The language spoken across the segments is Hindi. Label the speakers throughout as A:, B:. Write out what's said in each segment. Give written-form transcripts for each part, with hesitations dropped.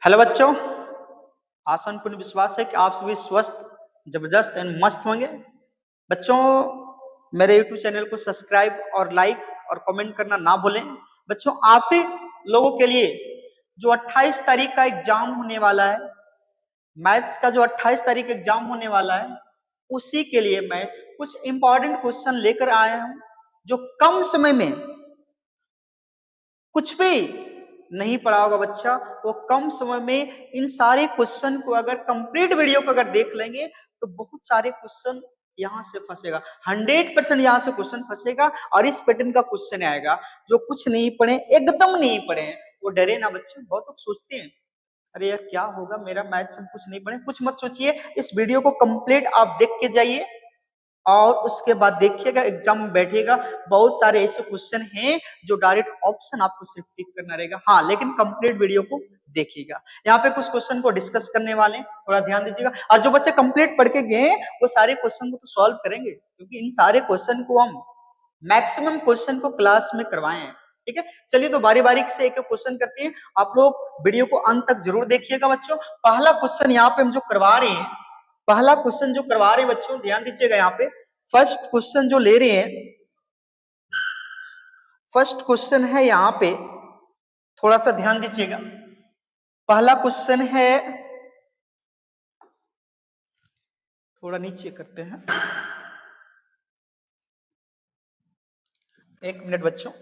A: हेलो बच्चों, आशा पूर्ण विश्वास है कि आप सभी स्वस्थ, जबरदस्त एंड मस्त होंगे। बच्चों, मेरे YouTube चैनल को सब्सक्राइब और लाइक और कमेंट करना ना भूलें। बच्चों, आप ही लोगों के लिए जो 28 तारीख का एग्जाम होने वाला है, मैथ्स का जो 28 तारीख एग्जाम होने वाला है, उसी के लिए मैं कुछ इंपॉर्टेंट क्वेश्चन लेकर आया हूं, जो कम समय में कुछ भी नहीं पढ़ा होगा बच्चा, वो कम समय में इन सारे क्वेश्चन को अगर कंप्लीट वीडियो को अगर देख लेंगे तो बहुत सारे क्वेश्चन यहां से फंसेगा। 100% यहां से क्वेश्चन फंसेगा और इस पैटर्न का क्वेश्चन आएगा। जो कुछ नहीं पढ़े, एकदम नहीं पढ़े हैं, वो डरे ना बच्चे। बहुत लोग सोचते हैं अरे यार क्या होगा, मेरा मैथ्स हम कुछ नहीं पढ़े। कुछ मत सोचिए, इस वीडियो को कंप्लीट आप देख के जाइए और उसके बाद देखिएगा, एग्जाम में बैठिएगा, बहुत सारे ऐसे क्वेश्चन हैं जो डायरेक्ट ऑप्शन आपको सिर्फ टिक करना रहेगा। हाँ, लेकिन कंप्लीट वीडियो को देखिएगा। यहाँ पे कुछ क्वेश्चन को डिस्कस करने वाले हैं, थोड़ा ध्यान दीजिएगा। और जो बच्चे कंप्लीट पढ़ के गए वो सारे क्वेश्चन को तो सॉल्व करेंगे, क्योंकि इन सारे क्वेश्चन को हम मैक्सिमम क्वेश्चन को क्लास में करवाए हैं। ठीक है, चलिए तो बारी बारी से एक क्वेश्चन करते हैं। आप लोग वीडियो को अंत तक जरूर देखिएगा बच्चों। पहला क्वेश्चन यहाँ पे हम जो करवा रहे हैं, पहला क्वेश्चन जो करवा रहे हैं बच्चों, ध्यान दीजिएगा। यहाँ पे फर्स्ट क्वेश्चन जो ले रहे हैं, फर्स्ट क्वेश्चन है यहाँ पे, थोड़ा सा ध्यान दीजिएगा। पहला क्वेश्चन है, थोड़ा नीचे करते हैं, एक मिनट बच्चों।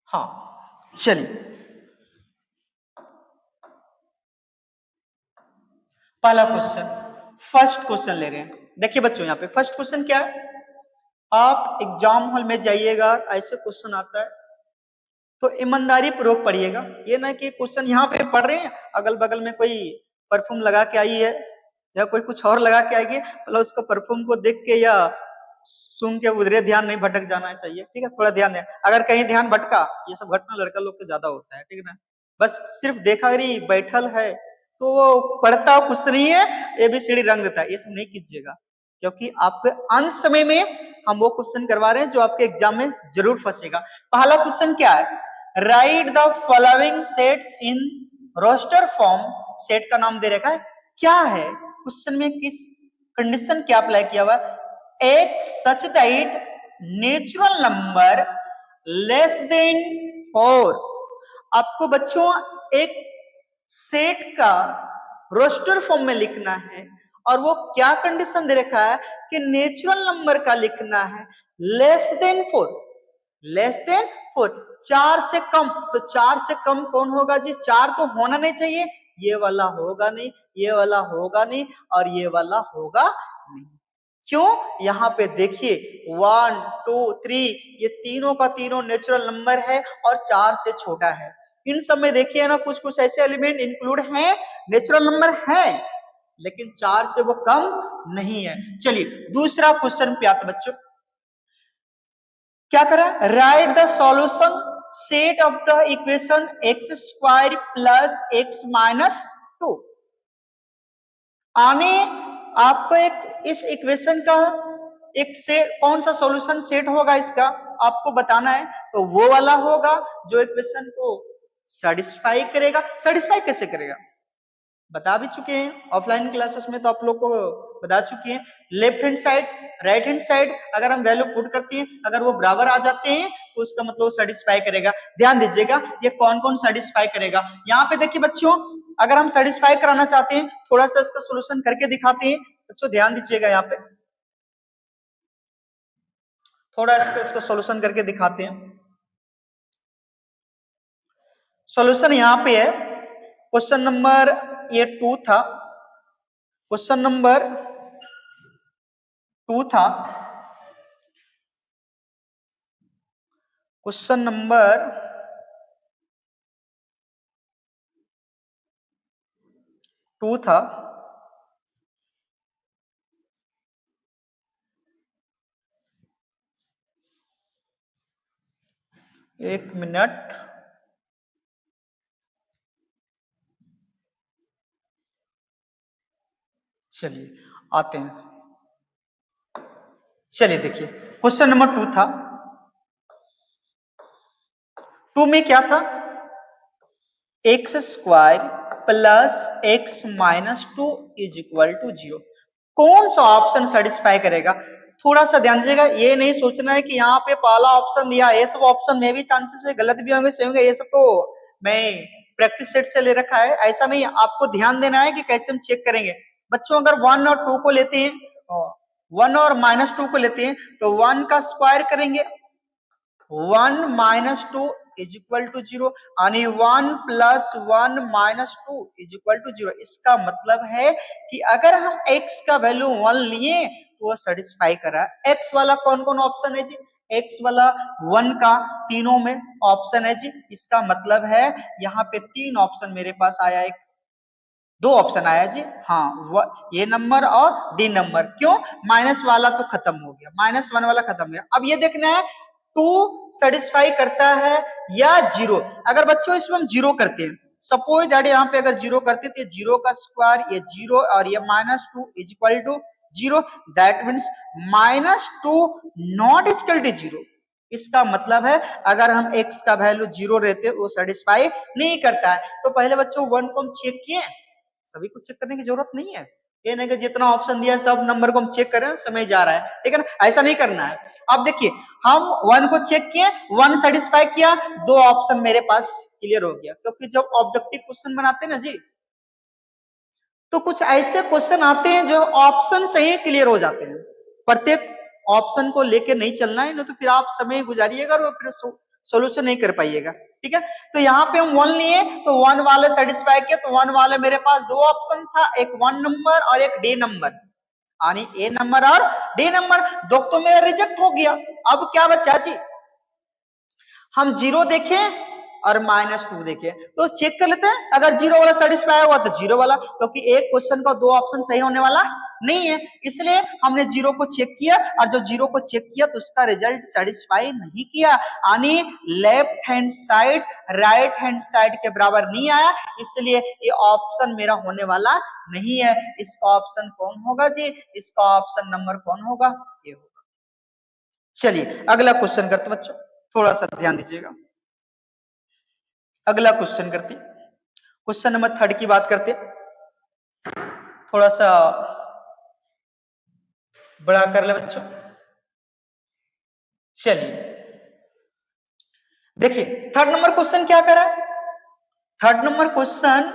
A: हाँ चलिए, पहला क्वेश्चन, फर्स्ट क्वेश्चन ले रहे हैं। देखिए बच्चों, यहाँ पे फर्स्ट क्वेश्चन क्या है। आप एग्जाम हॉल में जाइएगा, ऐसे क्वेश्चन आता है तो ईमानदारी पूर्वक पढ़िएगा। ये ना कि क्वेश्चन यहाँ पे पढ़ रहे हैं, अगल बगल में कोई परफ्यूम लगा के आई है या कोई कुछ और लगा के आएगी, मतलब उसको परफ्यूम को देख के या सुन के उधरे ध्यान नहीं भटक जाना चाहिए। ठीक है, थोड़ा ध्यान दें। अगर कहीं ध्यान भटका, ये सब घटना लड़का लोग को ज्यादा होता है, ठीक है ना। बस सिर्फ देखा अरे बैठल है तो वो पढ़ता कुछ नहीं है, एबीसीडी रंग देता है, ये सब नहीं कीजिएगा। क्योंकि आपके अंत समय में हम वो क्वेश्चन करवा रहे हैं जो आपके एग्जाम में जरूर फंसेगा। पहला क्वेश्चन क्या है, write the following sets in roster form. Set का नाम दे रखा है, क्या है क्वेश्चन में, किस कंडीशन क्या अप्लाई किया हुआ है। X such that natural number less than 4। आपको बच्चों एक सेट का रोस्टर फॉर्म में लिखना है, और वो क्या कंडीशन दे रखा है कि नेचुरल नंबर का लिखना है, लेस देन 4। लेस देन 4, 4 से कम। तो 4 से कम कौन होगा जी, 4 तो होना नहीं चाहिए, ये वाला होगा नहीं, ये वाला होगा नहीं, और ये वाला होगा नहीं। क्यों, यहाँ पे देखिए 1 2 3, ये तीनों का तीनों नेचुरल नंबर है और 4 से छोटा है। इन सब में देखिए ना, कुछ कुछ ऐसे एलिमेंट इंक्लूड हैं, नेचुरल नंबर है, लेकिन 4 से वो कम नहीं है। चलिए दूसरा क्वेश्चन पे आते बच्चों, क्या करा, right the solution set of the equation x square plus x minus 2। आने आपको एक इस इक्वेशन का एक सेट, कौन सा सॉल्यूशन सेट होगा इसका आपको बताना है। तो वो वाला होगा जो इक्वेशन को सेटिस्फाई करेगा। सेटिस्फाई कैसे करेगा बता भी चुके हैं ऑफलाइन क्लासेस में, तो आप लोग को बता चुके हैं। Left hand side, right hand side अगर हम वैल्यू पुट करते हैं, अगर वो बराबर आ जाते हैं तो उसका मतलब सेटिस्फाई करेगा। ध्यान दीजिएगा, ये कौन कौन सेटिस्फाई करेगा। यहाँ पे देखिए बच्चों, अगर हम सेटिस्फाई कराना चाहते हैं, थोड़ा सा इसका सोल्यूशन करके दिखाते हैं बच्चों। ध्यान दीजिएगा, यहाँ पे थोड़ा इसको सोल्यूशन करके दिखाते हैं। सोल्यूशन यहाँ पे है, क्वेश्चन नंबर ये 2 था, क्वेश्चन नंबर 2 था, क्वेश्चन नंबर 2 था। एक मिनट, चलिए आते हैं। चलिए देखिए, क्वेश्चन नंबर 2 था, 2 में क्या था, x square plus x minus 2 is equal to 0। कौन सा ऑप्शन सेटिस्फाई करेगा? थोड़ा सा ध्यान दीजिएगा, ये नहीं सोचना है कि यहाँ पे पहला ऑप्शन दिया, ये सब ऑप्शन में भी चांसेस है गलत भी होंगे सही होंगे, ये सब तो मैं प्रैक्टिस सेट से ले रखा है, ऐसा नहीं। आपको ध्यान देना है कि कैसे हम चेक करेंगे। बच्चों अगर 1 और 2 को लेते हैं, 1 और माइनस 2 को लेते हैं, तो 1 का स्क्वायर करेंगे, 1 माइनस 2 इज इक्वल टू 0, यानी 1 plus 1 minus 2 is equal to 0। इसका मतलब है कि अगर हम x का वैल्यू 1 लिए तो वो सेटिस्फाई कर रहा है। x वाला कौन कौन ऑप्शन है जी? x वाला 1 का तीनों में ऑप्शन है जी। इसका मतलब है यहाँ पे 3 ऑप्शन मेरे पास आया, एक 2 ऑप्शन आया जी, हाँ, ये नंबर और डी नंबर। क्यों? माइनस वाला तो खत्म हो गया, -1 वाला खत्म हो गया। अब ये देखना है 2 सेटिस्फाई करता है या 0। अगर बच्चों इसमें हम 0 करते हैं, सपोज दैट यहाँ पे अगर 0 करते तो 0 का स्क्वायर, ये 0 और ये -2 is equal to 0, that means -2 not equal to 0। इसका मतलब है अगर हम x का वैल्यू 0 रहते वो सेटिस्फाई नहीं करता है। तो पहले बच्चों 1 को हम चेक किए, सभी को चेक करने की जरूरत नहीं है, ये नहीं कि जितना ऑप्शन दिया सब नंबर को हम चेक करें, समय जा रहा है, ठीक है ना, ऐसा नहीं करना है। अब देखिए हम 1 को चेक किए, 1 सेटिस्फाई किया, 2 ऑप्शन मेरे पास क्लियर हो गया। क्योंकि जब ऑब्जेक्टिव क्वेश्चन बनाते हैं ना जी, तो कुछ ऐसे क्वेश्चन आते हैं जो ऑप्शन से ही क्लियर हो जाते हैं। प्रत्येक ऑप्शन को लेकर नहीं चलना है, नहीं तो फिर आप समय गुजारिएगा और फिर सोल्यूशन नहीं कर पाइएगा, ठीक है। तो यहाँ पे हम 1 लिए तो 1 वाले सेटिस्फाई किया, तो 1 वाले मेरे पास 2 ऑप्शन था, एक 1 नंबर और एक डी नंबर, यानी ए नंबर और डी नंबर। 2 तो मेरा रिजेक्ट हो गया। अब क्या बचा जी? हम 0 देखें और -2 देखें, तो चेक कर लेते हैं। अगर 0 वाला सेटिस्फाई हुआ तो 0 वाला, क्योंकि एक क्वेश्चन का 2 ऑप्शन सही होने वाला नहीं है, इसलिए हमने 0 को चेक किया, और जो 0 को चेक किया तो उसका रिजल्ट सेटिस्फाई नहीं किया, यानी left hand side right hand side के बराबर नहीं आया, इसलिए ये ऑप्शन मेरा होने वाला नहीं है। इसका ऑप्शन कौन होगा जी? इसका ऑप्शन नंबर कौन होगा? ये होगा। चलिए अगला क्वेश्चन करते बच्चों, थोड़ा सा ध्यान दीजिएगा। अगला क्वेश्चन करते, क्वेश्चन नंबर 3 की बात करते, थोड़ा सा बड़ा कर ले बच्चों। चलिए देखिए 3rd नंबर क्वेश्चन क्या करा, 3rd number question,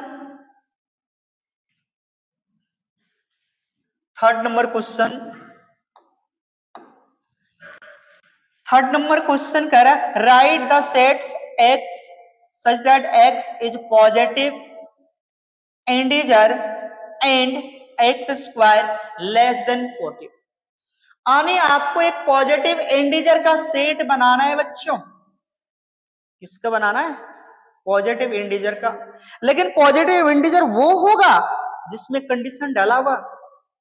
A: 3rd number question, 3rd number question कह रहा है write the sets x such that x is positive integer and x square less than 40। आने आपको एक पॉजिटिव इंटीजर का सेट बनाना है बच्चों। किसका बनाना है? पॉजिटिव इंटीजर का। लेकिन पॉजिटिव इंटीजर वो होगा जिसमें कंडीशन डाला हुआ,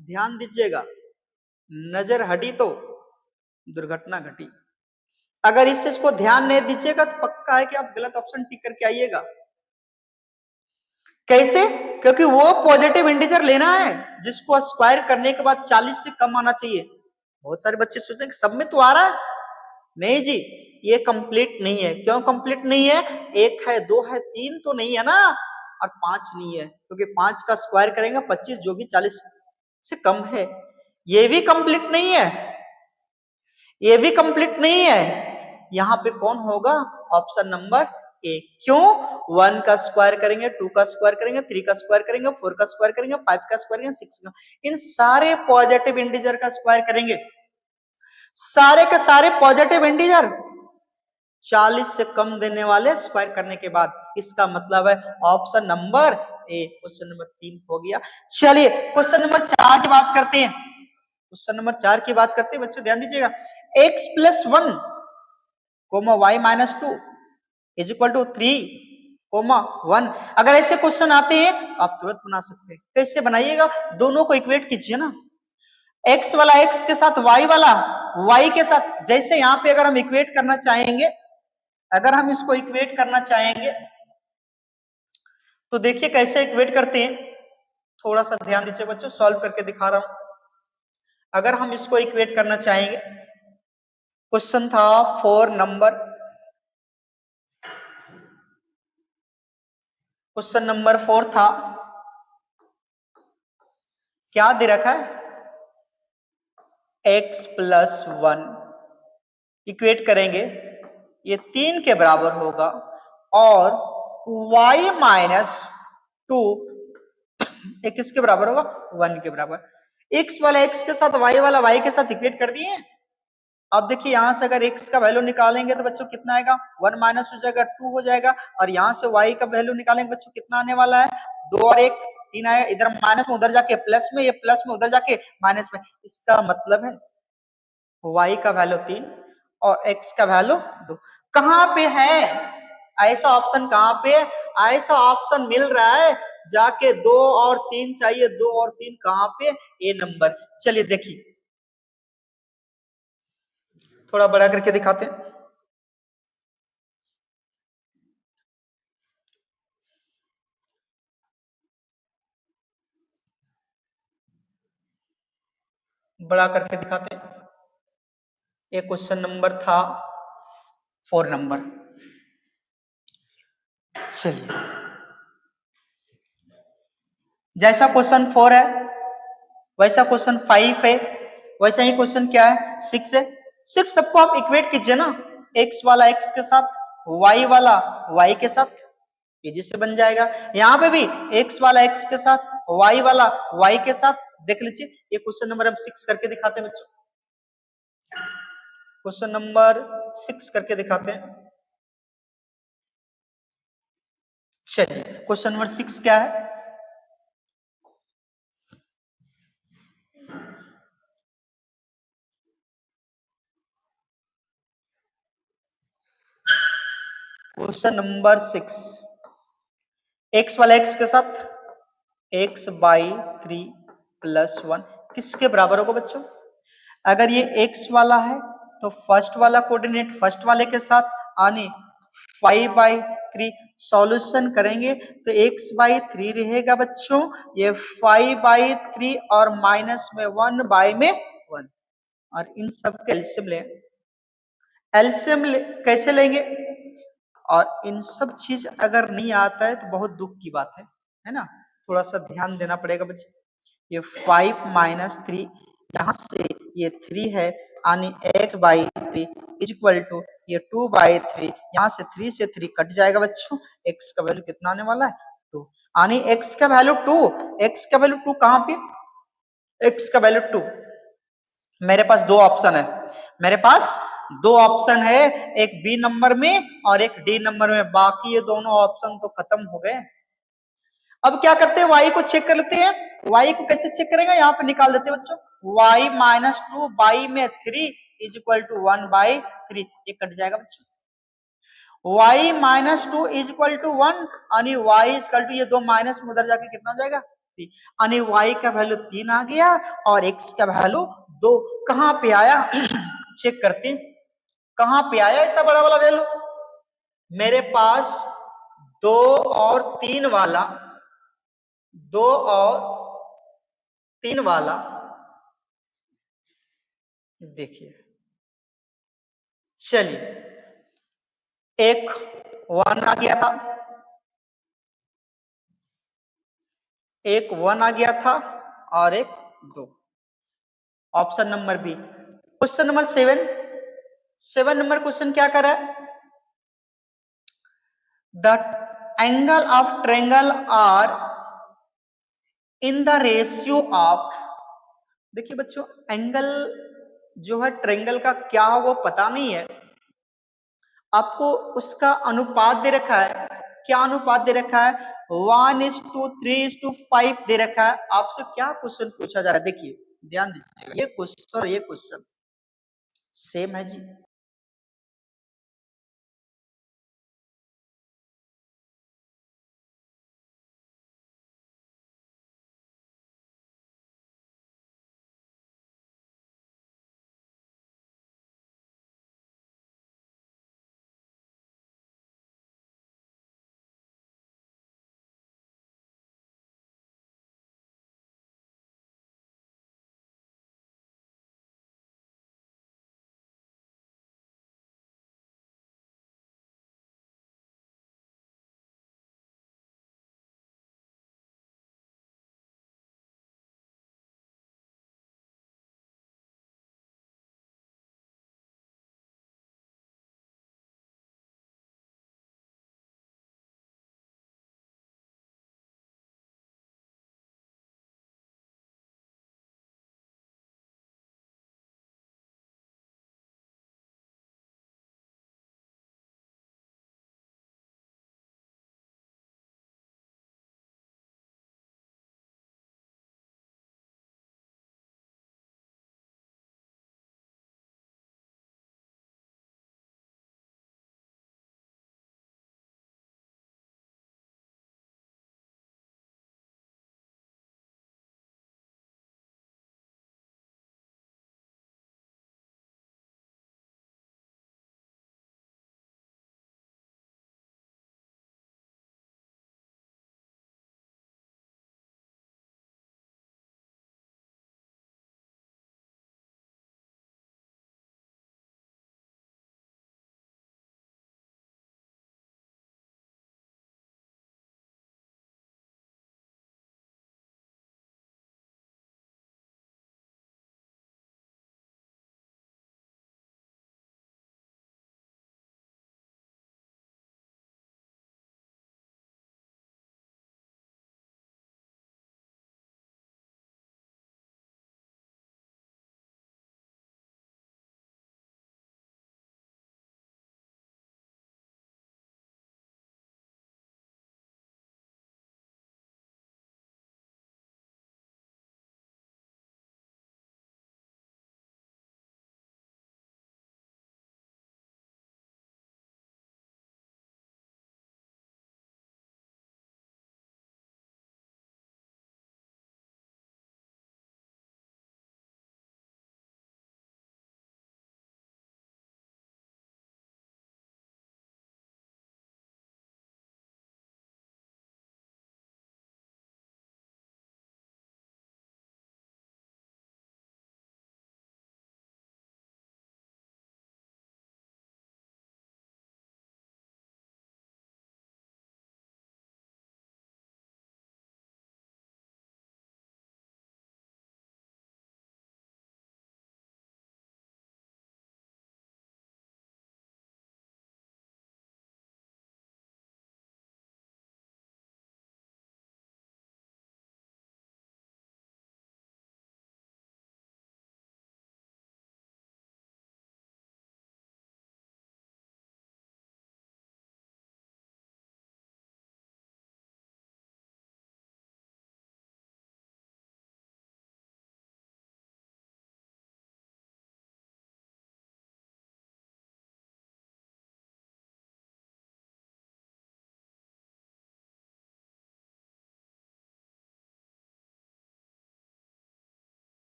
A: ध्यान दीजिएगा, नजर हटी तो दुर्घटना घटी। अगर इस चीज को ध्यान नहीं दीजिएगा तो पक्का है कि आप गलत ऑप्शन टिक करके आइएगा। कैसे? क्योंकि वो पॉजिटिव इंटीजर लेना है जिसको स्क्वायर करने के बाद 40 से कम आना चाहिए। बहुत सारे बच्चे सोचेंगे सब में तो आ रहा है, नहीं जी, ये कंप्लीट नहीं है। क्यों कंप्लीट नहीं है? 1 है, 2 है, 3 तो नहीं है ना, और 5 नहीं है, क्योंकि 5 का स्क्वायर करेंगे 25, जो भी 40 से कम है। ये भी कंप्लीट नहीं है, ये भी कंप्लीट नहीं है। यहाँ पे कौन होगा? Option number A. क्यों? 1 का स्क्वायर करेंगे, 2 का स्क्वायर करेंगे, 3 का स्क्वायर करेंगे, 4 का स्क्वायर करेंगे, 5 का स्क्वायर करेंगे, 6 का, इन सारे पॉजिटिव इंटीजर का स्क्वायर करेंगे, सारे के सारे पॉजिटिव इंटीजर 40 से कम देने वाले स्क्वायर करने के बाद। इसका मतलब है option number A. Question number 3 हो गया। चलिए क्वेश्चन नंबर 4 की बात करते हैं। क्वेश्चन नंबर 4 की बात करते हैं बच्चों, ध्यान दीजिएगा। x + 1, y - 2 is equal to 3, 1। अगर ऐसे क्वेश्चन आते हैं आप तुरंत बना सकते हैं। कैसे बनाइएगा? दोनों को इक्वेट कीजिए ना, x वाला x के साथ y वाला y के साथ। जैसे यहाँ पे अगर हम इक्वेट करना चाहेंगे, अगर हम इसको इक्वेट करना चाहेंगे तो देखिए कैसे इक्वेट करते हैं, थोड़ा सा ध्यान दीजिए बच्चों, सॉल्व करके दिखा रहा हूं। अगर हम इसको इक्वेट करना चाहेंगे, क्वेश्चन था 4 नंबर, क्वेश्चन नंबर 4 था, क्या दे रखा है, x प्लस 1 इक्वेट करेंगे, ये 3 के बराबर होगा और y माइनस 2 ये किसके बराबर होगा, 1 के बराबर। x वाला x के साथ y वाला y के साथ इक्वेट कर दिए। अब देखिए यहां से अगर x का वैल्यू निकालेंगे तो बच्चों कितना आएगा, 1 माइनस हो जाएगा, 2 हो जाएगा, और यहां से y का वैल्यू निकालेंगे बच्चों कितना आने वाला है, 2 और 1 3 आएगा, इधर माइनस में उधर जाके प्लस में, ये प्लस में उधर जाके माइनस में। इसका मतलब है y का वैल्यू 3 और x का वैल्यू 2। कहां पे है ऐसा ऑप्शन, कहां पे है ऐसा ऑप्शन मिल रहा है, जाके 2 और 3 चाहिए, 2 और 3 कहां पे, ए नंबर। चलिए देखिए थोड़ा बड़ा करके दिखाते हैं, बड़ा करके दिखाते हैं। ये क्वेश्चन नंबर था 4 नंबर। चलिए जैसा क्वेश्चन 4 है वैसा क्वेश्चन 5 है, वैसा ही क्वेश्चन क्या है 6 है। सिर्फ सबको आप इक्वेट कीजिए ना, x वाला x के साथ, y वाला y के साथ, इजी से बन जाएगा। यहाँ पे भी x वाला x के साथ, y वाला y के साथ। देख लीजिए ये क्वेश्चन नंबर हम 6 करके दिखाते हैं बच्चों, क्वेश्चन नंबर 6 करके दिखाते हैं। चलिए क्वेश्चन नंबर 6 क्या है, क्वेश्चन नंबर 6, x वाला x के साथ x बाई 3 प्लस 1 किसके बराबर होगा बच्चों। अगर ये x वाला है तो फर्स्ट वाला कोऑर्डिनेट फर्स्ट वाले के साथ आने 5/3 सॉल्यूशन करेंगे तो x बाई 3 रहेगा बच्चों, ये 5/3 और माइनस में 1 बाई में 1, और इन सब के एलसीएम ले, एलसीएम कैसे लेंगे, और इन सब चीज अगर नहीं आता है तो बहुत दुख की बात है ना, थोड़ा सा ध्यान देना पड़ेगा बच्चे। ये 5 माइनस 3 यहाँ से ये 3 है, यानी x by 3 is equal to ये 2/3, यहाँ से 3 से 3 कट जाएगा बच्चों, x का वैल्यू कितना आने वाला है 2, यानी x का वैल्यू 2, x का वैल्यू 2 कहां पे, x का वैल्यू 2, मेरे पास दो ऑप्शन है, मेरे पास दो ऑप्शन है, एक बी नंबर में और एक डी नंबर में, बाकी ये दोनों ऑप्शन तो खत्म हो गए। अब क्या करते हैं, y को चेक कर लेते हैं, y को कैसे चेक करेंगे, यहाँ पे निकाल देते हैं बच्चों, y माइनस 2 बाई में 3 इज इक्वल टू 1/3, ये कट जाएगा बच्चों, y minus 2 is equal to 1, यानी y इज इक्वल टू ये दो माइनस में उधर जाके कितना हो जाएगा 3, यानी y का वैल्यू 3 आ गया और x का वैल्यू 2। कहां पे आया चेक करते हैं, कहां पे आया ऐसा बड़ा वाला वैल्यू, मेरे पास 2 और 3 वाला, 2 और 3 वाला, देखिए चलिए एक 1 आ गया था, एक 1 आ गया था और एक 2, option number B. Question number 7, 7 number question क्या कर रहा है, the angle of triangle are in the ratio of, देखिए बच्चों एंगल जो है ट्रायंगल का क्या हो वो पता नहीं है, आपको उसका अनुपात दे रखा है, क्या अनुपात दे रखा है 1:3:5 दे रखा है। आपसे क्या क्वेश्चन पूछा जा रहा है, देखिए ध्यान दीजिएगा, ये क्वेश्चन और ये क्वेश्चन सेम है जी।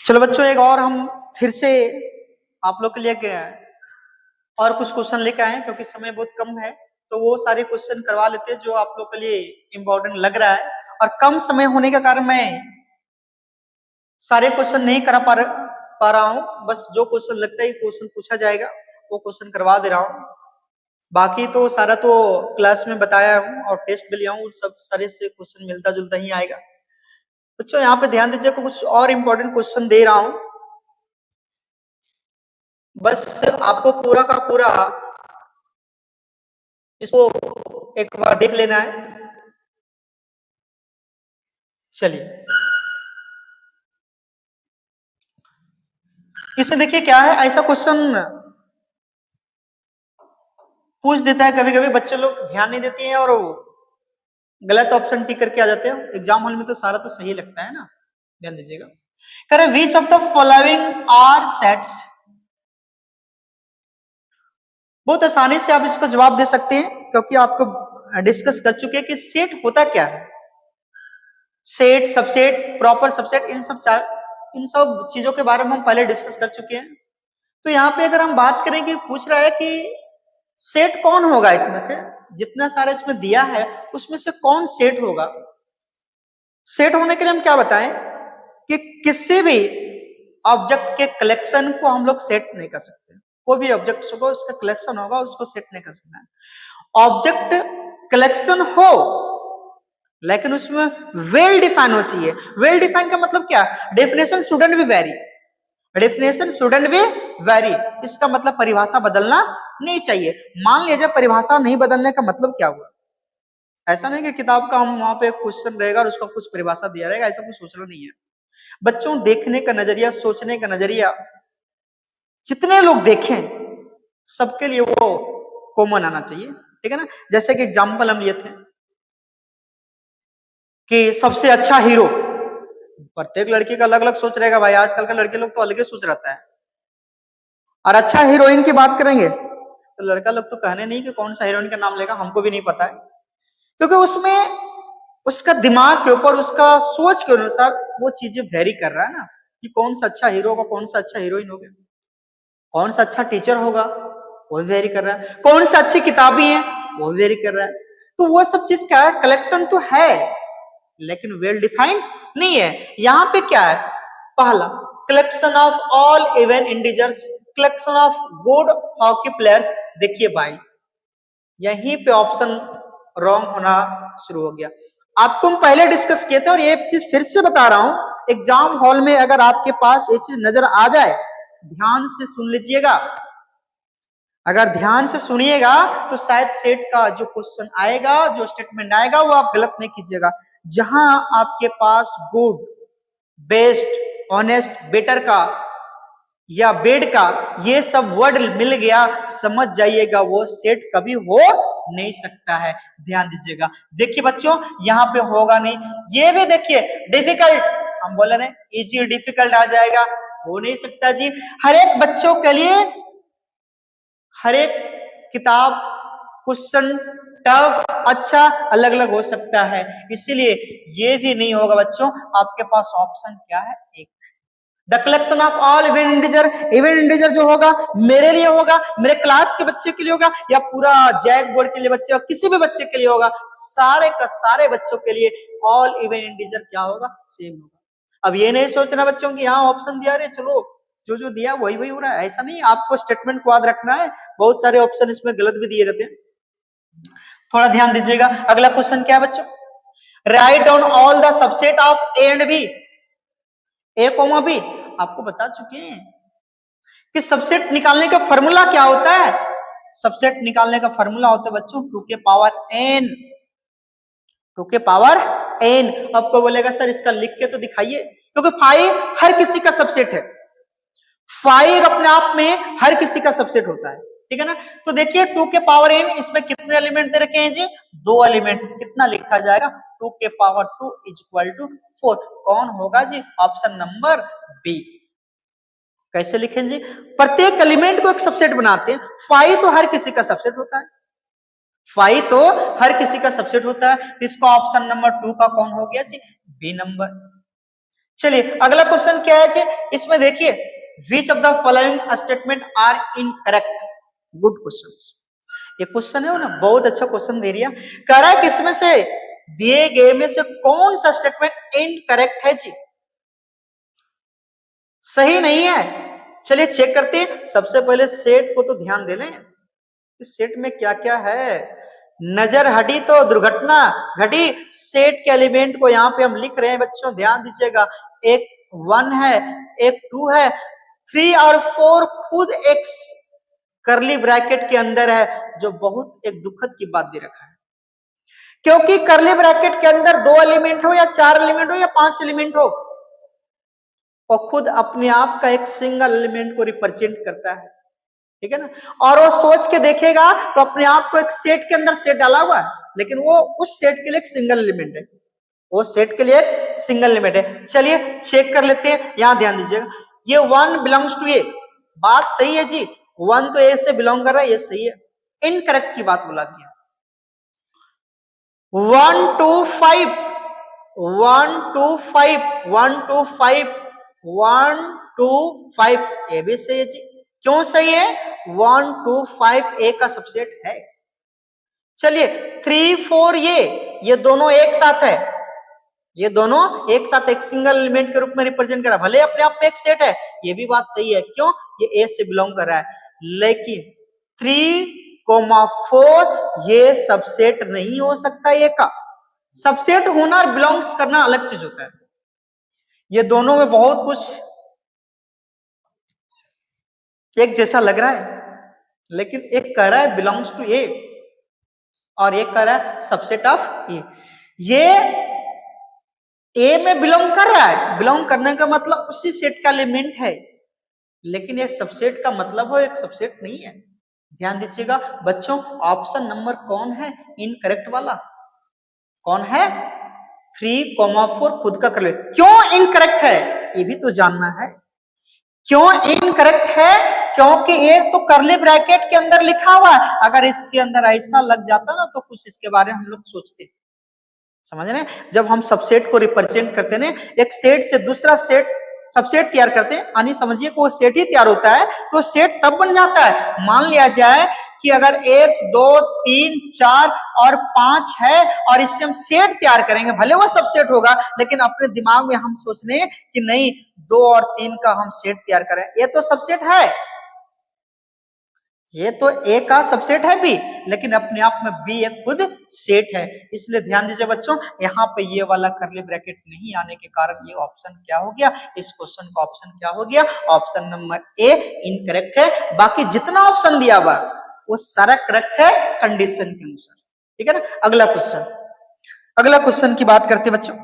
A: चलो बच्चों, एक और हम फिर से आप लोग के लिए और कुछ क्वेश्चन लेके आए हैं, क्योंकि समय बहुत कम है, तो वो सारे क्वेश्चन करवा लेते हैं जो आप लोग के लिए इंपॉर्टेंट लग रहा है। और कम समय होने के कारण मैं सारे क्वेश्चन नहीं करा पा रहा हूं, बस जो क्वेश्चन लगता है क्वेश्चन पूछा जाएगा वो क्वेश्चन करवा दे रहा हूं। बाकी तो सारा तो क्लास में बताया हूं और टेस्ट भी लिया हूं, सब सारे से क्वेश्चन मिलता जुलता ही आएगा। बच्चों यहाँ पे ध्यान दीजिए, कुछ और इंपॉर्टेंट क्वेश्चन दे रहा हूं, बस आपको पूरा का पूरा इसको एक बार देख लेना है। चलिए, इसमें देखिए क्या है, ऐसा क्वेश्चन पूछ देता है कभी कभी, बच्चे लोग ध्यान नहीं देते हैं और गलत ऑप्शन टिक करके आ जाते हैं। एग्जाम हॉल में तो सारा तो सही लगता है ना, ध्यान दीजिएगा। करें, which of the following are sets. बहुत आसानी से आप इसको जवाब दे सकते हैं, क्योंकि आपको डिस्कस कर चुके हैं कि सेट होता क्या है। सेट, सबसेट, प्रॉपर सबसेट, इन सब चीजों के बारे में हम पहले डिस्कस कर चुके हैं। तो यहाँ पे अगर हम बात करें कि पूछ रहा है कि सेट कौन होगा, इसमें से जितना सारा इसमें दिया है उसमें से कौन सेट होगा। सेट होने के लिए हम क्या बताएं कि किसी भी ऑब्जेक्ट के कलेक्शन को हम लोग सेट नहीं कर सकते। कोई भी ऑब्जेक्ट होगा उसका कलेक्शन होगा, उसको सेट नहीं कर सकना है। ऑब्जेक्ट कलेक्शन हो लेकिन उसमें वेल डिफाइन हो चाहिए। वेल डिफाइन का मतलब क्या, definition shouldn't be very, definition shouldn't be very, इसका मतलब परिभाषा बदलना नहीं चाहिए। मान लीजिए परिभाषा नहीं बदलने का मतलब क्या हुआ, ऐसा नहीं कि किताब का हम वहां पे क्वेश्चन रहेगा और उसका कुछ परिभाषा दिया रहेगा, ऐसा कुछ सोचना नहीं है। बच्चों, देखने का नजरिया, सोचने का नजरिया, जितने लोग देखें सबके लिए वो कॉमन आना चाहिए, ठीक है ना। जैसे कि एग्जाम्पल हम लिए थे कि सबसे अच्छा हीरो, प्रत्येक लड़की का अलग अलग सोच रहेगा भाई, आजकल के लड़के लोग तो अलग ही सोच रहता है। और अच्छा हीरोइन की बात करेंगे तो लड़का लोग तो कहने नहीं कि कौन सा हीरोइन का नाम लेगा, हमको भी नहीं पता है, क्योंकि उसमें उसका दिमाग के ऊपर, उसका सोच के अनुसार वो चीजें वेरी कर रहा है ना, कि कौन सा अच्छा हीरो होगा, कौन सा अच्छा हीरोइन होगा, कौन सा अच्छा टीचर होगा, वो वेरी कर रहा है, कौन सा अच्छी किताबी है वो वेरी कर रहा है। तो वो सब चीज क्या है, कलेक्शन तो है लेकिन वेल डिफाइंड नहीं है। यहां पे क्या है, पहला collection of all even integers, collection of good hockey players. देखिए भाई, यहीं पे ऑप्शन रॉन्ग होना शुरू हो गया। आपको हम पहले डिस्कस किए थे और ये चीज फिर से बता रहा हूं, एग्जाम हॉल में अगर आपके पास ये चीज नजर आ जाए, ध्यान से सुन लीजिएगा। अगर ध्यान से सुनिएगा तो शायद सेट का जो क्वेश्चन आएगा, जो स्टेटमेंट आएगा, वो आप गलत नहीं कीजिएगा। जहां आपके पास गुड, बेस्ट, ऑनेस्ट, बेटर का या बेड का ये सब वर्ड मिल गया, समझ जाइएगा वो सेट कभी हो नहीं सकता है। ध्यान दीजिएगा। देखिए बच्चों, यहाँ पे होगा नहीं। ये भी देखिए डिफिकल्ट, हम बोले ना इजी डिफिकल्ट आ जाएगा, हो नहीं सकता जी। हर एक बच्चों के लिए हर एक किताब क्वेश्चन टफ अच्छा अलग अलग हो सकता है, इसीलिए ये भी नहीं होगा बच्चों। आपके पास ऑप्शन क्या है, एक, the collection of all even integer. Even integer जो होगा मेरे लिए होगा, मेरे क्लास के बच्चे के लिए होगा, या पूरा जैक बोर्ड के लिए बच्चे, किसी भी बच्चे के लिए होगा, सारे का सारे बच्चों के लिए ऑल इवन इंटीजर क्या होगा, सेम होगा। अब ये नहीं सोचना बच्चों की यहाँ ऑप्शन दिया रे चलो जो जो दिया वही वही हो रहा है, ऐसा नहीं। आपको स्टेटमेंट को याद रखना है, बहुत सारे ऑप्शन इसमें गलत भी दिए रहते हैं, थोड़ा ध्यान दीजिएगा। अगला क्वेश्चन क्या है बच्चों, write down all the subset of A and B. A comma B आपको बता चुके हैं कि सबसेट निकालने का फॉर्मूला क्या होता है। सबसेट निकालने का फॉर्मूला होता है बच्चों 2 के पावर n, 2 के पावर n। आपको बोलेगा सर इसका लिख के तो दिखाइए, क्योंकि 5 हर किसी का सबसेट है, 5 अपने आप में हर किसी का सबसेट होता है, ठीक है ना। तो देखिए 2 के पावर n, इसमें कितने एलिमेंट दे रखे हैं जी, 2 एलिमेंट। कितना लिखा जाएगा, 2 के पावर 2 इज इक्वल टू 4। कौन होगा जी, ऑप्शन नंबर बी। कैसे लिखें जी, प्रत्येक एलिमेंट को एक सबसेट बनाते हैं। 5 तो हर किसी का सबसेट होता है, 5 तो हर किसी का सबसेट होता है, तो इसका ऑप्शन नंबर 2 का कौन हो गया जी, बी नंबर। चलिए अगला क्वेश्चन क्या है जी, इसमें देखिए which of the following statement are incorrect. Good question. ये क्वेश्चन है ना, बहुत अच्छा क्वेश्चन दे रही है। कह रहा है कि इसमें से दिए गए में से कौन सा स्टेटमेंट इनकरेक्ट है जी, सही नहीं है। चलिए चेक करते हैं। सबसे पहले सेट को तो ध्यान दे लें, इस सेट में क्या क्या है। नजर हटी तो दुर्घटना घटी। सेट के एलिमेंट को यहां पे हम लिख रहे हैं बच्चों, ध्यान दीजिएगा। एक 1 है, एक 2 है, 3 और 4 खुद एक करली ब्रैकेट के अंदर है, जो बहुत एक दुखद की बात दे रखा है। क्योंकि करली ब्रैकेट के अंदर 2 एलिमेंट हो या 4 एलिमेंट हो या 5 एलिमेंट हो, और खुद अपने आप का एक सिंगल एलिमेंट को रिप्रेजेंट करता है, ठीक है ना। और वो सोच के देखेगा तो अपने आप को एक सेट के अंदर सेट डाला हुआ है, लेकिन वो उस सेट के लिए एक सिंगल एलिमेंट है, वो सेट के लिए एक सिंगल एलिमेंट है। चलिए चेक कर लेते हैं। यहां ध्यान दीजिएगा, ये 1 बिलोंग्स टू ए, बात सही है जी, 1 तो ए से बिलोंग कर रहा है, ये सही है। इनकरेक्ट की बात बोला गया 1 to 5, 1 to 5, 1 to 5, 1 to 5, ए भी सही है जी। क्यों सही है? 1 to 5 ए का सबसेट है। चलिए 3 4 ये दोनों एक साथ है, ये दोनों एक साथ एक सिंगल एलिमेंट के रूप में रिप्रेजेंट कर रहा है, भले अपने आप में एक सेट है, ये भी बात सही है। क्यों? ये ए से बिलोंग कर रहा है। लेकिन 3,4 ये सबसेट नहीं हो सकता। ये का सबसेट होना और बिलोंग्स करना अलग चीज होता है। ये दोनों में बहुत कुछ एक जैसा लग रहा है, लेकिन एक कह रहा है बिलोंग्स टू ए और एक कह रहा है सबसेट ऑफ ए। ये ए में बिलोंग कर रहा है, बिलोंग करने का मतलब उसी सेट का एलिमेंट है, लेकिन ये सबसेट का मतलब हो एक सबसेट नहीं है। ध्यान दीजिएगा बच्चों, ऑप्शन नंबर कौन है इनकरेक्ट वाला? कौन है? 3,4 खुद का कर ले। क्यों इनकरेक्ट है ये भी तो जानना है। क्यों इनकरेक्ट है? क्योंकि ये तो करली ब्रैकेट के अंदर लिखा हुआ है। अगर इसके अंदर ऐसा लग जाता ना तो कुछ इसके बारे में हम लोग सोचते, समझ रहे हैं। जब हम सबसेट को रिप्रेजेंट करते हैं, एक सेट से दूसरा सेट सबसेट तैयार करते हैं, यानी समझिए को सेट ही तैयार होता है, तो सेट तब बन जाता है। मान लिया जाए कि अगर 1 2 3 4 और 5 है और इससे हम सेट तैयार करेंगे, भले वो सबसेट होगा, लेकिन अपने दिमाग में हम सोच रहे हैं कि नहीं 2 और 3 का हम सेट तैयार करें, ये तो सबसेट है, ये तो ए का सबसेट है बी, लेकिन अपने आप में बी एक खुद सेट है। इसलिए ध्यान दीजिए बच्चों, यहाँ पे ये वाला करली ब्रैकेट नहीं आने के कारण ये ऑप्शन क्या हो गया, इस क्वेश्चन का ऑप्शन क्या हो गया, ऑप्शन नंबर ए इनकरेक्ट है। बाकी जितना ऑप्शन दिया हुआ वो सारा करेक्ट है कंडीशन के अनुसार, ठीक है ना। अगला क्वेश्चन, अगला क्वेश्चन की बात करते बच्चों।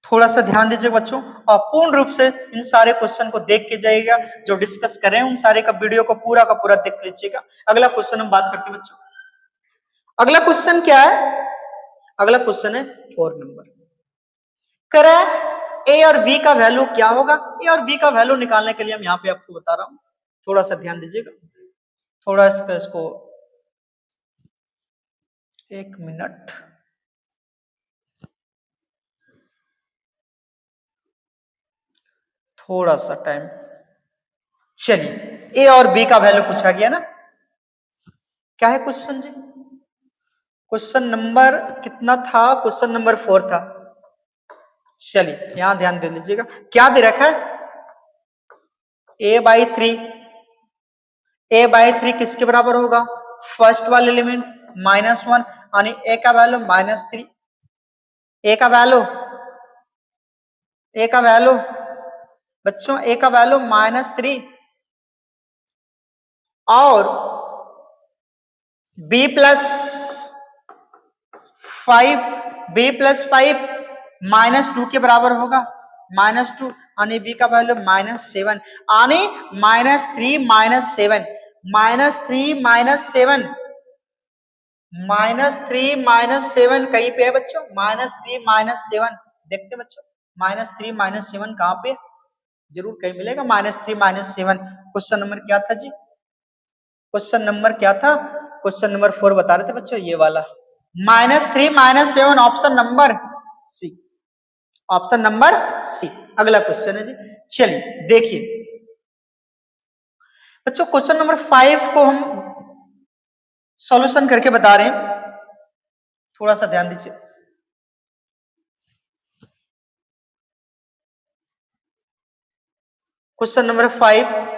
A: थोड़ा सा ध्यान दीजिए बच्चों और पूर्ण रूप से इन सारे क्वेश्चन को देख के जाइएगा, जो डिस्कस कर रहे हैं उन सारे का वीडियो को पूरा का पूरा देख लीजिएगा। अगला क्वेश्चन हम बात करते हैं बच्चों। अगला क्वेश्चन क्या है? अगला क्वेश्चन है 4 नंबर। करा ए और बी का वैल्यू क्या होगा? ए और बी का वैल्यू निकालने के लिए हम यहाँ पे आपको बता रहा हूं, थोड़ा सा ध्यान दीजिएगा। थोड़ा इसको 1 मिनट, थोड़ा सा टाइम। चलिए ए और बी का वैल्यू पूछा गया ना, क्या है क्वेश्चन जी? क्वेश्चन नंबर कितना था? क्वेश्चन नंबर 4 था। चलिए यहां ध्यान दे लीजिएगा, क्या दे रखा है? a/3, a/3 किसके बराबर होगा? फर्स्ट वाले एलिमेंट -1, यानी a का वैल्यू -3, a का वैल्यू, a का वैल्यू बच्चों, a का वैल्यू -3 और b + 5 -2 के बराबर होगा, -2, यानी b का वैल्यू -7, यानी -3 -7, -3 कहीं पे है बच्चों? -3 -7 देखते बच्चों, -3 -7 कहां पे? जरूर कहीं मिलेगा -3 -7। क्वेश्चन नंबर क्या था जी? क्वेश्चन नंबर क्या था? क्वेश्चन नंबर 4 बता रहे थे बच्चों, ये वाला -3 -7 option number C, option number C. अगला क्वेश्चन है जी, चलिए देखिए बच्चों क्वेश्चन नंबर 5 को हम सॉल्यूशन करके बता रहे हैं, थोड़ा सा ध्यान दीजिए। क्वेश्चन नंबर 5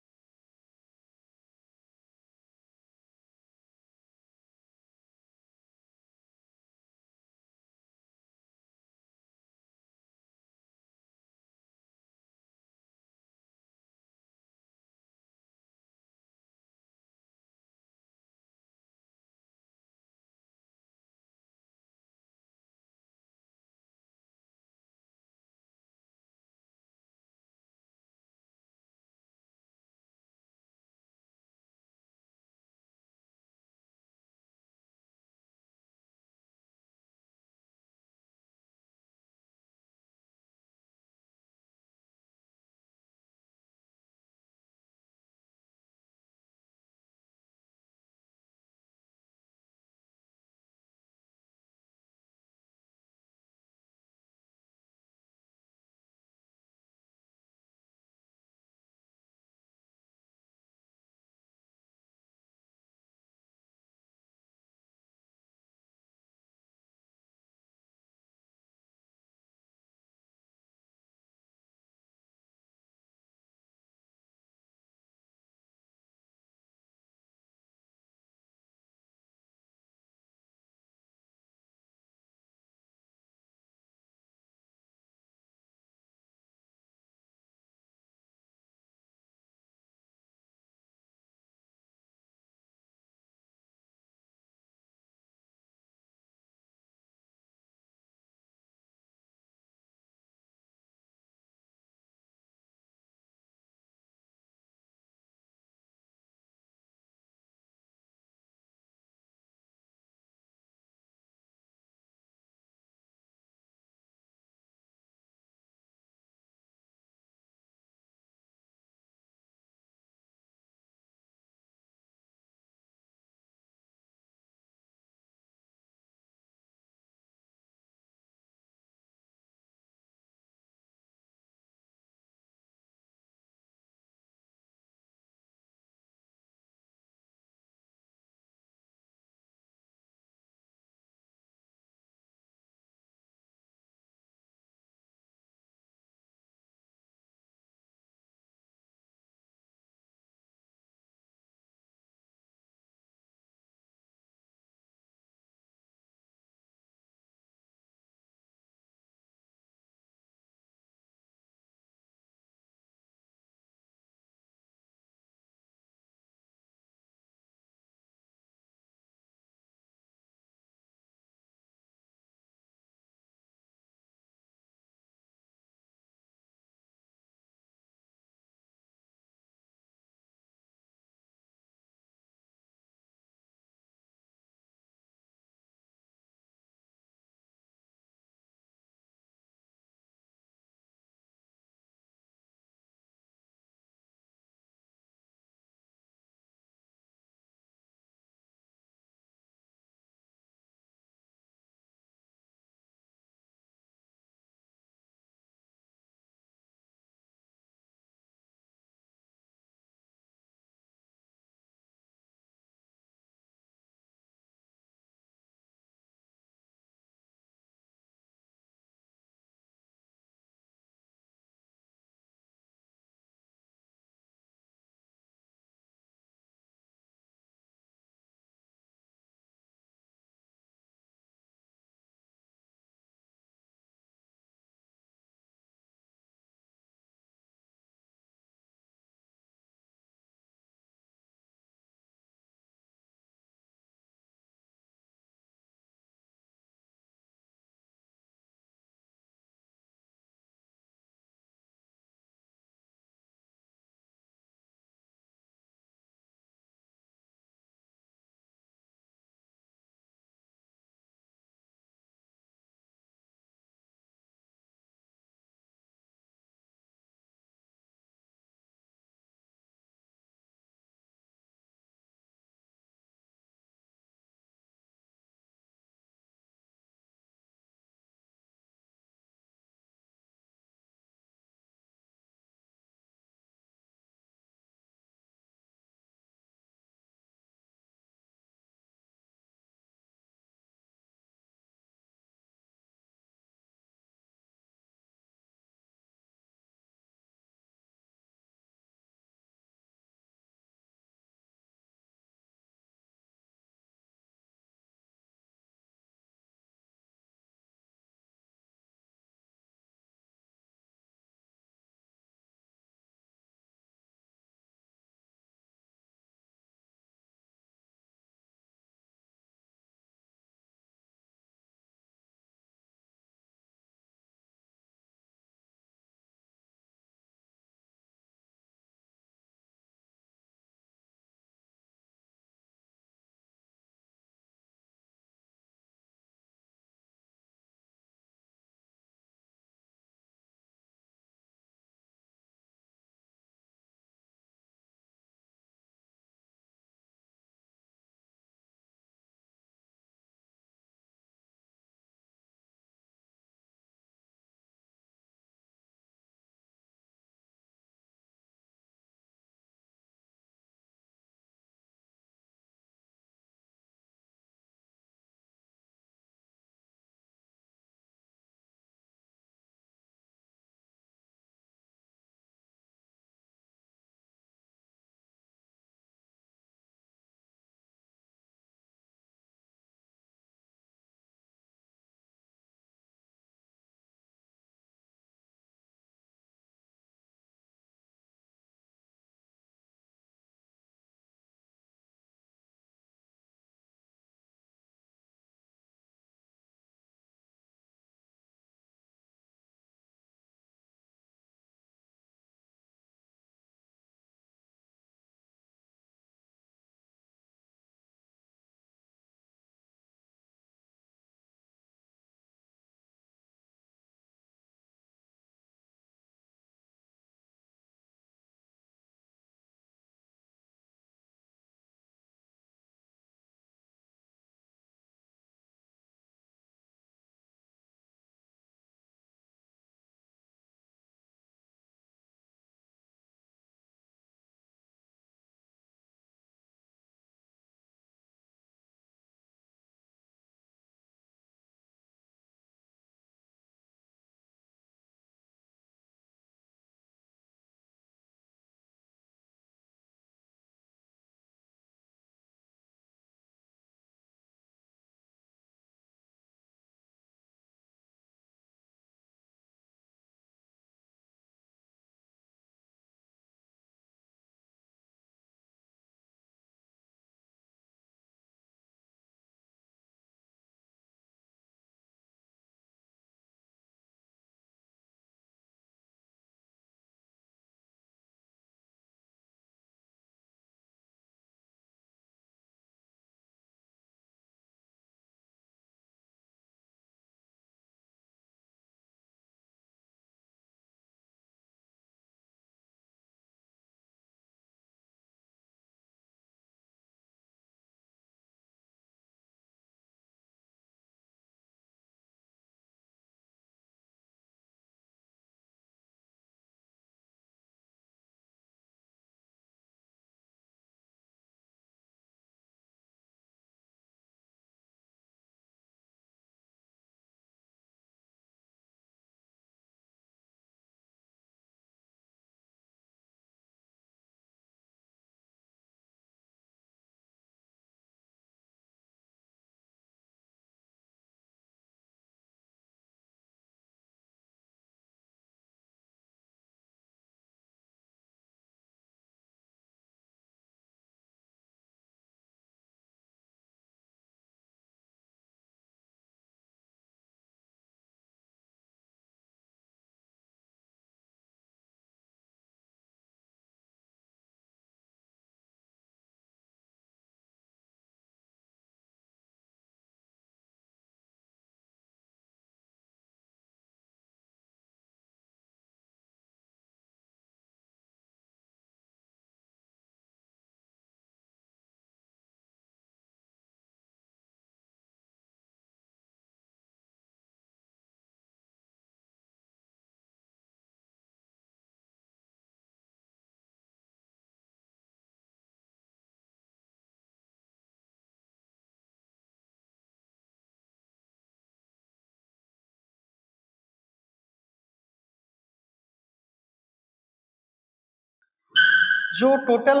A: जो टोटल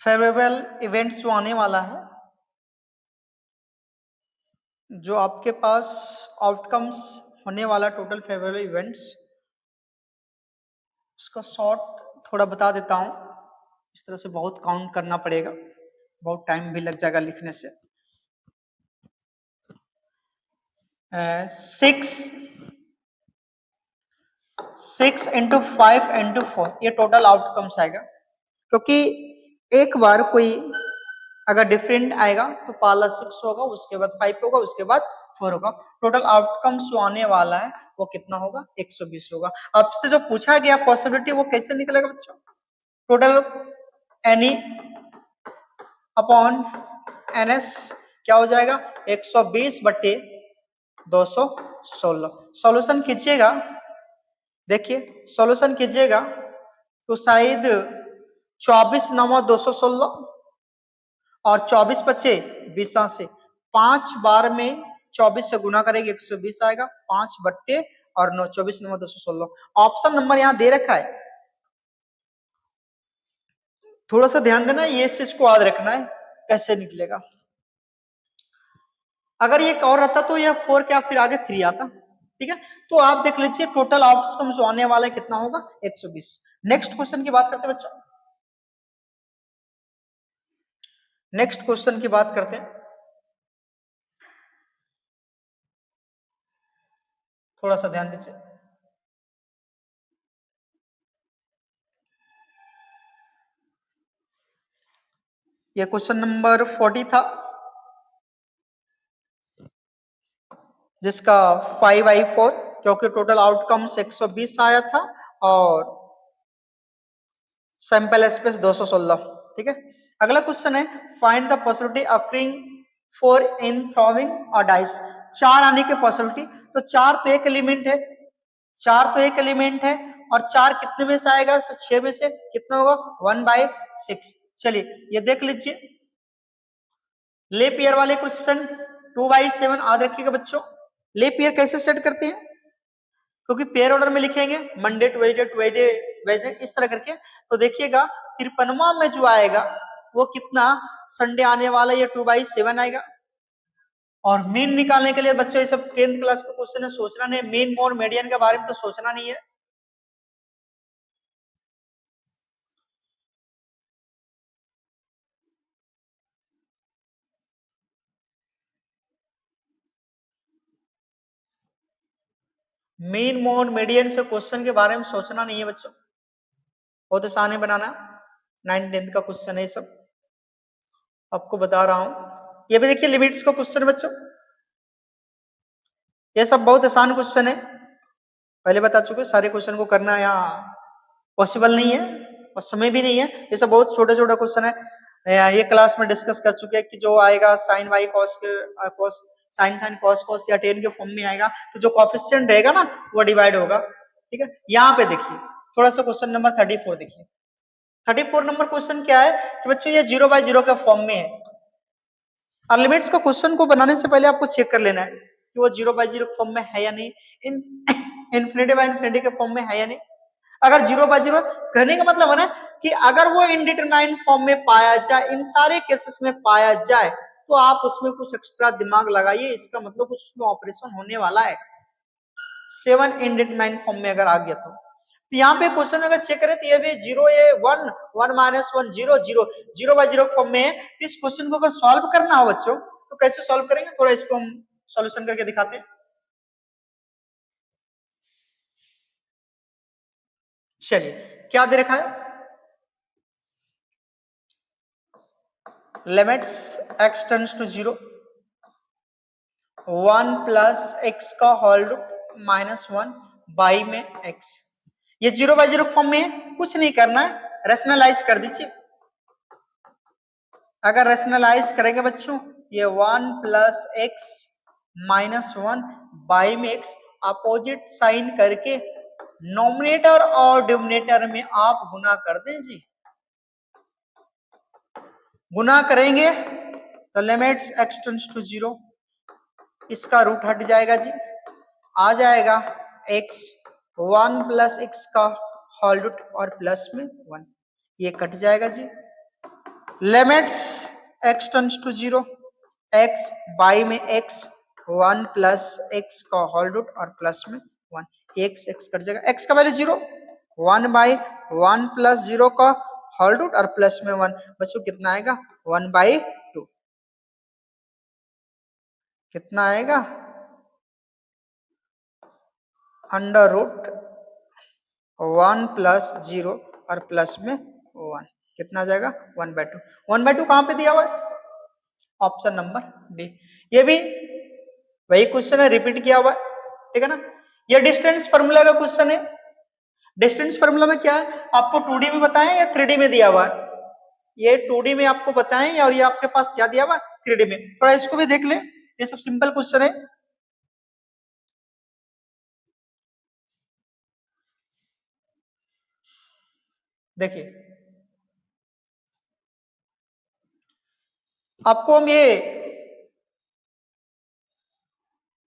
A: फेवरेबल इवेंट्स जो आने वाला है, जो आपके पास आउटकम्स होने वाला टोटल फेवरेबल इवेंट्स, उसका शॉर्ट थोड़ा बता देता हूं। इस तरह से बहुत काउंट करना पड़ेगा, बहुत टाइम भी लग जाएगा लिखने से। 6 इंटू 5 इंटू 4 ये टोटल आउटकम्स आएगा, क्योंकि एक बार कोई अगर डिफरेंट आएगा तो पहला 6 होगा, उसके बाद 5 होगा, उसके बाद 4 होगा। टोटल आउटकम्स जो आने वाला है वो कितना होगा? 120 होगा। आपसे जो पूछा गया पॉसिबिलिटी वो कैसे निकलेगा बच्चों? टोटल एनी अपॉन एनएस क्या हो जाएगा? 120 बटे 216। सॉल्यूशन कीजिएगा, देखिए सॉल्यूशन कीजिएगा तो शायद 24 9 216 और 24 बचे 20 से 5 बार में 24 से गुना करेंगे 120 आएगा, 5 बट्टे और 9 24 9 216। ऑप्शन नंबर यहाँ दे रखा है, थोड़ा सा ध्यान देना, ये चीज को याद रखना है कैसे निकलेगा। अगर ये और रहता तो यह 4 क्या फिर आगे 3 आता, ठीक है। तो आप देख लीजिए टोटल आउटकम जो आने वाला है कितना होगा? 120। नेक्स्ट क्वेश्चन की बात करते हैं बच्चों, नेक्स्ट क्वेश्चन की बात करते हैं। थोड़ा सा ध्यान दीजिए, ये क्वेश्चन नंबर 40 था, जिसका 5/4, क्योंकि टोटल आउटकम्स 120 आया था और सैंपल स्पेस 216, ठीक है। अगला क्वेश्चन है find the possibility occurring for in throwing a dice. 4 आने की पॉसिबिलिटी, तो 4 तो एक एलिमेंट है, 4 तो एक एलिमेंट है, और 4 कितने में से आएगा? 6 में से कितना होगा? 1/6। चलिए ये देख लीजिए, लेप ईयर वाले क्वेश्चन 2/7 याद रखिएगा बच्चों। लेप ईयर कैसे सेट करते हैं? क्योंकि पेयर ऑर्डर में लिखेंगे Monday to Wednesday to Wednesday इस तरह करके। तो देखिएगा 53वां में जो आएगा वो कितना संडे आने वाला है? ये 2/7 आएगा। और मीन निकालने के लिए बच्चों ये सब 10th क्लास का क्वेश्चन है, सोचना नहीं, मीन मोड मीडियन के बारे में तो सोचना नहीं है। मीन मोड मीडियन से क्वेश्चन के बारे में सोचना नहीं है बच्चों, बहुत आसान है बनाना। 9th-10th का क्वेश्चन है सब, आपको बता रहा हूं। ये भी देखिए लिमिट्स का क्वेश्चन बच्चों, ये सब बहुत आसान क्वेश्चन है, पहले बता चुके। सारे क्वेश्चन को करना यहाँ पॉसिबल नहीं है और समय भी नहीं है, ये सब बहुत छोटे छोटे क्वेश्चन है। ये क्लास में डिस्कस कर चुके हैं कि जो आएगा साइन वाई कॉस के cos sine sine cos cos या टेन के फॉर्म में आएगा, तो जो कॉफिशिएंट रहेगा ना वो डिवाइड होगा, ठीक है। यहाँ पे देखिए थोड़ा सा क्वेश्चन नंबर 34 देखिए। 34 नंबर क्वेश्चन क्या है कि बच्चों ये 0/0 के फॉर्म में है, और लिमिट्स का क्वेश्चन को बनाने से पहले आपको चेक कर लेना है कि वो 0/0 फॉर्म में है या नहीं, इन्फिनिटी बाय इन्फिनिटी के फॉर्म में है या नहीं। अगर 0/0 कहने का मतलब है ना कि अगर वो इनडिटरमाइंड फॉर्म में पाया जाए, इन सारे केसेस में पाया जाए, तो आप उसमें कुछ एक्स्ट्रा दिमाग लगाइए, इसका मतलब कुछ उसमें ऑपरेशन होने वाला है। 7 इनडिटरमाइंड फॉर्म में अगर आ गया तो यहाँ पे क्वेश्चन अगर चेक करें तो ये भी 0 ये 1 1 - 1 0 0 0/0 फॉर्म में है। इस क्वेश्चन को अगर सॉल्व करना हो बच्चों तो कैसे सॉल्व करेंगे, थोड़ा इसको हम सॉल्यूशन करके दिखाते हैं। चलिए क्या दे रखा है, limits x tends to 0 1 + x का होल रूट -1 बाई में x। ये 0/0 फॉर्म में है, कुछ नहीं करना है, रेशनलाइज कर दीजिए। अगर रेशनलाइज करेंगे बच्चों ये 1 + x -1 बाई में x, अपोजिट साइन करके नोमिनेटर और डिनोमिनेटर में आप गुना कर दें जी। गुना करेंगे तो लिमिट्स x टेंड्स टू 0, इसका रूट हट जाएगा जी, आ जाएगा x 1 + x का होल रूट और प्लस में 1, ये कट जाएगा जी। Limits x tends to 0, x by में x 1 प्लस x का होल रूट और प्लस में 1, x कट जाएगा, x का वैल्यू 0, 1 बाई 1 प्लस 0 का होल रूट और प्लस में 1, बच्चों कितना आएगा 1 बाई 2, कितना आएगा अंडर रूट 1 प्लस 0 और प्लस में 1, कितना आ जाएगा 1 बाई 2। 1 बाई 2 कहां पे दिया हुआ है, ऑप्शन नंबर डी। ये भी वही क्वेश्चन है, रिपीट किया हुआ है, ठीक है ना। ये डिस्टेंस फार्मूला का क्वेश्चन है। डिस्टेंस फार्मूला में क्या है, आपको 2D में बताएं या 3D में दिया हुआ है, ये 2D में आपको बताएं और ये आपके पास क्या दिया हुआ 3D में, थोड़ा इसको भी देख ले, ये सब सिंपल क्वेश्चन है। देखिए आपको हम ये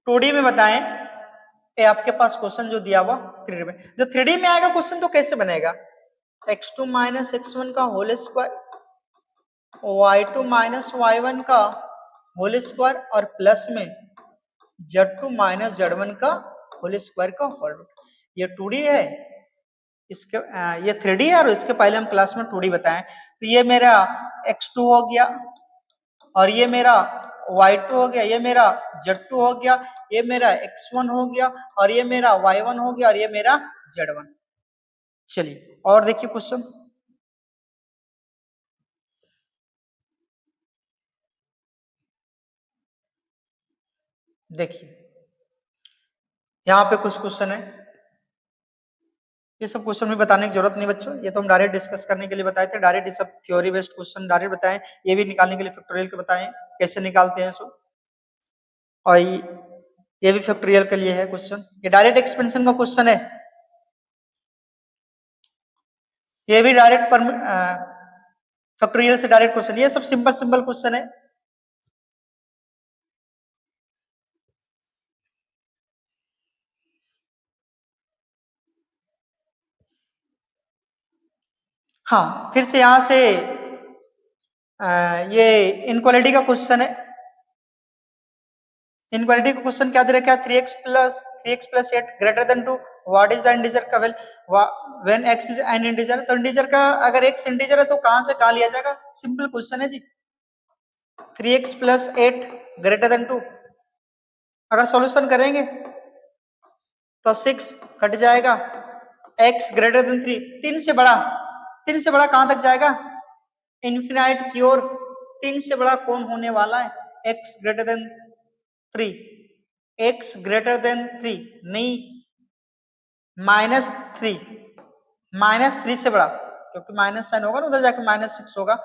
A: 2D में बताएं, ये आपके पास क्वेश्चन जो दिया हुआ 3D में, जो 3D में आएगा क्वेश्चन तो कैसे बनेगा, x2 माइनस x1 का whole square, y2 minus y1 का होल स्क्वायर और प्लस में z2 माइनस z1 का होल स्क्वायर का होल रूट। ये 2D है, इसके ये 3D है और इसके पहले हम क्लास में 2D बताएं। तो ये मेरा x2 हो गया और ये मेरा y2 हो गया, ये मेरा z2 हो गया, ये मेरा x1 हो गया और ये मेरा y1 हो गया और ये मेरा z1। चलिए और देखिए क्वेश्चन, देखिए यहां पे कुछ क्वेश्चन है, ये सब क्वेश्चन भी बताने की जरूरत नहीं बच्चों, ये तो हम डायरेक्ट डिस्कस करने के लिए बताए थे, डायरेक्ट ये सब थ्योरी बेस्ड क्वेश्चन डायरेक्ट बताएं, ये भी निकालने के लिए फैक्टोरियल के बताएं कैसे निकालते हैं सो, और ये भी फैक्टोरियल के लिए है क्वेश्चन, ये डायरेक्ट एक्सपेंशन का क्वेश्चन है, ये भी डायरेक्ट फैक्टोरियल से डायरेक्ट क्वेश्चन, ये सब सिंपल सिंपल क्वेश्चन है। हाँ फिर से यहां से ये इनक्वालिटी का क्वेश्चन है, इनक्वालिटी का क्वेश्चन क्या दे रखा है, 3x plus 8 greater than 2, what is the integer का value when x is an integer. तो इंटीजर का अगर x इंटीजर है तो कहां से कहां लिया जाएगा, सिंपल क्वेश्चन है जी, 3x plus 8 ग्रेटर देन 2, अगर सॉल्यूशन करेंगे तो 6 कट जाएगा, x ग्रेटर देन 3, 3 से बड़ा, 3 से बड़ा कहां तक जाएगा, इन्फिनाइट की ओर, 3 से बड़ा कौन होने वाला है, x greater than 3, x greater than 3 नहीं, -3, -3 से बड़ा, क्योंकि माइनस साइन होगा ना उधर जाके -6 होगा,